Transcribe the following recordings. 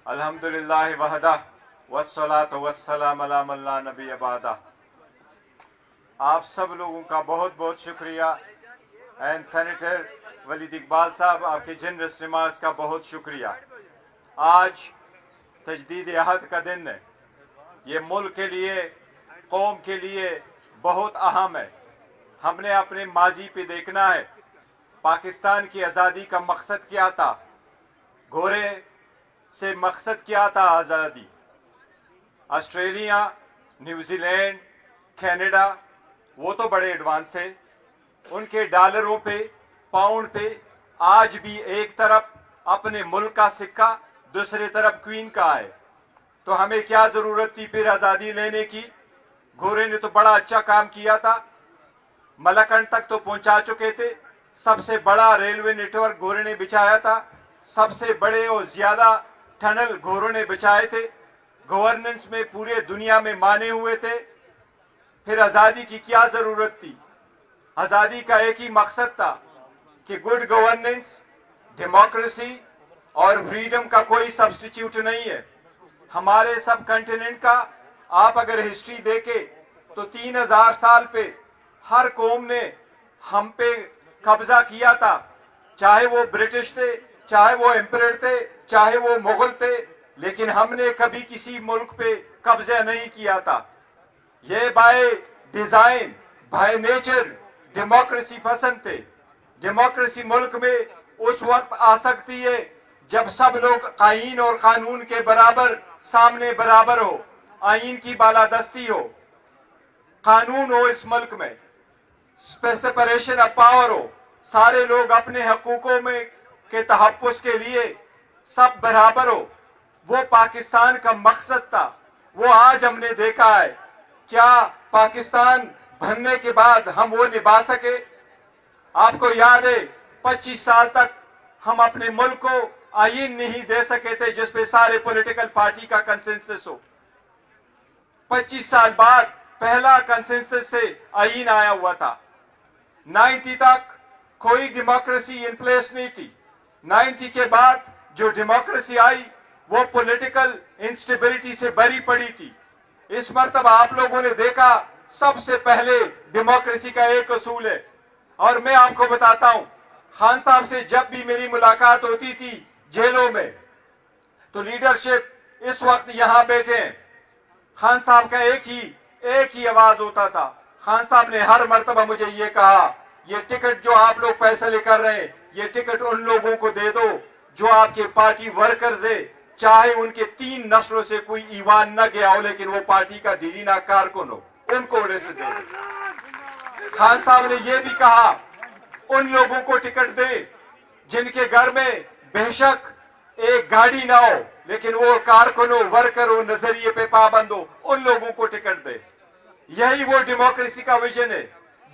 الحمدللہ وحدہ والصلاة والسلام علی من لا نبی بعدہ. آپ سب لوگوں کا بہت بہت شکریہ. اینڈ سینیٹر ولید اقبال صاحب، آپ کے جنرس ریمارکس کا بہت شکریہ. آج تجدید عہد کا دن ہے. یہ ملک کے لیے، قوم کے لیے بہت اہم ہے. ہم نے اپنے ماضی پہ دیکھنا ہے. پاکستان کی آزادی کا مقصد کیا تھا؟ گورے سے مقصد کیا تھا آزادی؟ آسٹریلیا، نیوزی لینڈ، کینیڈا وہ تو بڑے ایڈوانس ہیں. ان کے ڈالروں پہ، پاؤنڈ پہ آج بھی ایک طرف اپنے ملک کا سکہ، دوسری طرف کوئن کا ہے. تو ہمیں کیا ضرورت تھی پھر آزادی لینے کی؟ گورے نے تو بڑا اچھا کام کیا تھا. ملکنڈ تک تو پہنچا چکے تھے. سب سے بڑا ریلوے نیٹ ورک گورے نے بچھایا تھا. سب سے بڑے اور زیادہ ٹنل گورے نے بچھائے تھے. گورننس میں پورے دنیا میں مانے ہوئے تھے. پھر آزادی کی کیا ضرورت تھی؟ آزادی کا ایک ہی مقصد تھا کہ گڈ گورننس، ڈیموکریسی اور فریڈم کا کوئی سبسٹیچیوٹ نہیں ہے. ہمارے سب کنٹیننٹ کا آپ اگر ہسٹری دیکھیں تو 3000 سال پہ ہر قوم نے ہم پہ قبضہ کیا تھا. چاہے وہ برٹش تھے، چاہے وہ امپرر تھے، چاہے وہ مغل تھے، لیکن ہم نے کبھی کسی ملک پہ قبضہ نہیں کیا تھا. یہ by design, by nature democracy پسند تھے. ڈیموکریسی ملک میں اس وقت آ سکتی ہے جب سب لوگ آئین اور قانون کے برابر سامنے برابر ہو، آئین کی بالادستی ہو، قانون ہو اس ملک میں، سپریشن آف پاور ہو، سارے لوگ اپنے حقوقوں میں کے تحفظ کے لیے سب برابر ہو. وہ پاکستان کا مقصد تھا. وہ آج ہم نے دیکھا ہے. کیا پاکستان بننے کے بعد ہم وہ نبھا سکے؟ آپ کو یاد ہے 25 سال تک ہم اپنے ملک کو آئین نہیں دے سکے تھے جس پہ سارے پولیٹیکل پارٹی کا کنسنسس ہو. 25 سال بعد پہلا کنسنسس سے آئین آیا ہوا تھا. 90 تک کوئی ڈیموکریسی ان پلیس نہیں تھی. 90 کے بعد جو ڈیموکریسی آئی وہ پولیٹیکل انسٹیبلٹی سے بری پڑی تھی. اس مرتبہ آپ لوگوں نے دیکھا سب سے پہلے ڈیموکریسی کا ایک اصول ہے. اور میں آپ کو بتاتا ہوں، خان صاحب سے جب بھی میری ملاقات ہوتی تھی جیلوں میں تو لیڈرشپ اس وقت یہاں بیٹھے ہیں. خان صاحب کا ایک ہی آواز ہوتا تھا. خان صاحب نے ہر مرتبہ مجھے یہ کہا، یہ ٹکٹ جو آپ لوگ فیصلے کر رہے ہیں یہ ٹکٹ ان لوگوں کو دے دو جو آپ کے پارٹی ورکرز ہیں، چاہے ان کے 3 نسلوں سے کوئی ایوان نہ گیا ہو لیکن وہ پارٹی کا دیرینہ کارکن ہو، ان کو انہیں سے دے دو. خان صاحب نے یہ بھی کہا ان لوگوں کو ٹکٹ دے جن کے گھر میں بے شک ایک گاڑی نہ ہو لیکن وہ کارکن ہو، ورکر ہو، نظریے پہ پابند ہو، ان لوگوں کو ٹکٹ دے. یہی وہ ڈیموکریسی کا ویژن ہے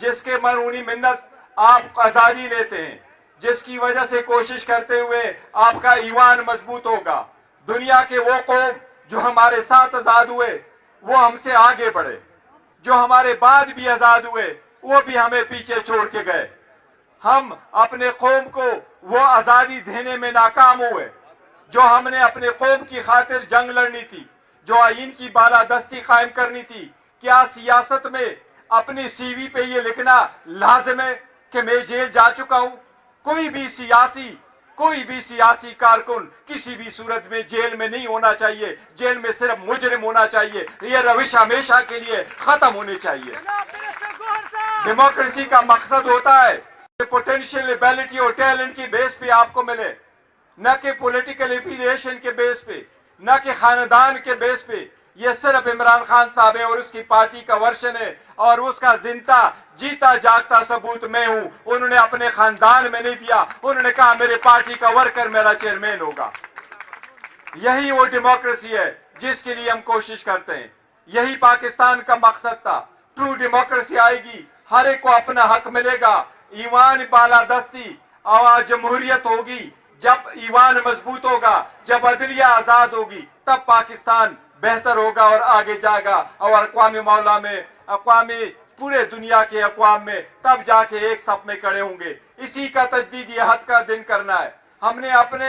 جس کے مرہونی منت آپ آزادی لیتے ہیں، جس کی وجہ سے کوشش کرتے ہوئے آپ کا ایوان مضبوط ہوگا. دنیا کے وہ قوم جو ہمارے ساتھ آزاد ہوئے وہ ہم سے آگے بڑھے، جو ہمارے بعد بھی آزاد ہوئے وہ بھی ہمیں پیچھے چھوڑ کے گئے. ہم اپنے قوم کو وہ آزادی دینے میں ناکام ہوئے جو ہم نے اپنے قوم کی خاطر جنگ لڑنی تھی، جو آئین کی بالادستی قائم کرنی تھی. کیا سیاست میں اپنی سی وی پہ یہ لکھنا لازم ہے کہ میں جیل جا چکا ہوں؟ کوئی بھی سیاسی کارکن کسی بھی صورت میں جیل میں نہیں ہونا چاہیے. جیل میں صرف مجرم ہونا چاہیے. یہ روش ہمیشہ کے لیے ختم ہونی چاہیے. ڈیموکریسی کا مقصد ہوتا ہے کہ پوٹینشیل ایبلٹی اور ٹیلنٹ کی بیس پہ آپ کو ملے، نہ کہ پولیٹیکل ایفیلیشن کے بیس پہ، نہ کہ خاندان کے بیس پہ. یہ صرف عمران خان صاحب ہے اور اس کی پارٹی کا ورشن ہے اور اس کا زندہ جیتا جاگتا ثبوت میں ہوں. انہوں نے اپنے خاندان میں نہیں دیا، انہوں نے کہا میرے پارٹی کا ورکر میرا چیئرمین ہوگا. یہی وہ ڈیموکریسی ہے جس کے لیے ہم کوشش کرتے ہیں. یہی پاکستان کا مقصد تھا. ٹرو ڈیموکریسی آئے گی، ہر ایک کو اپنا حق ملے گا، ایوان بالادستی اور جمہوریت ہوگی. جب ایوان مضبوط ہوگا، جب عدلیہ آزاد ہوگی تب پاکستان بہتر ہوگا اور آگے جائے گا اور اقوام مولا میں، پورے دنیا کے اقوام میں تب جا کے ایک صف میں کھڑے ہوں گے. اسی کا تجدیدی عہد کا دن کرنا ہے. ہم نے اپنے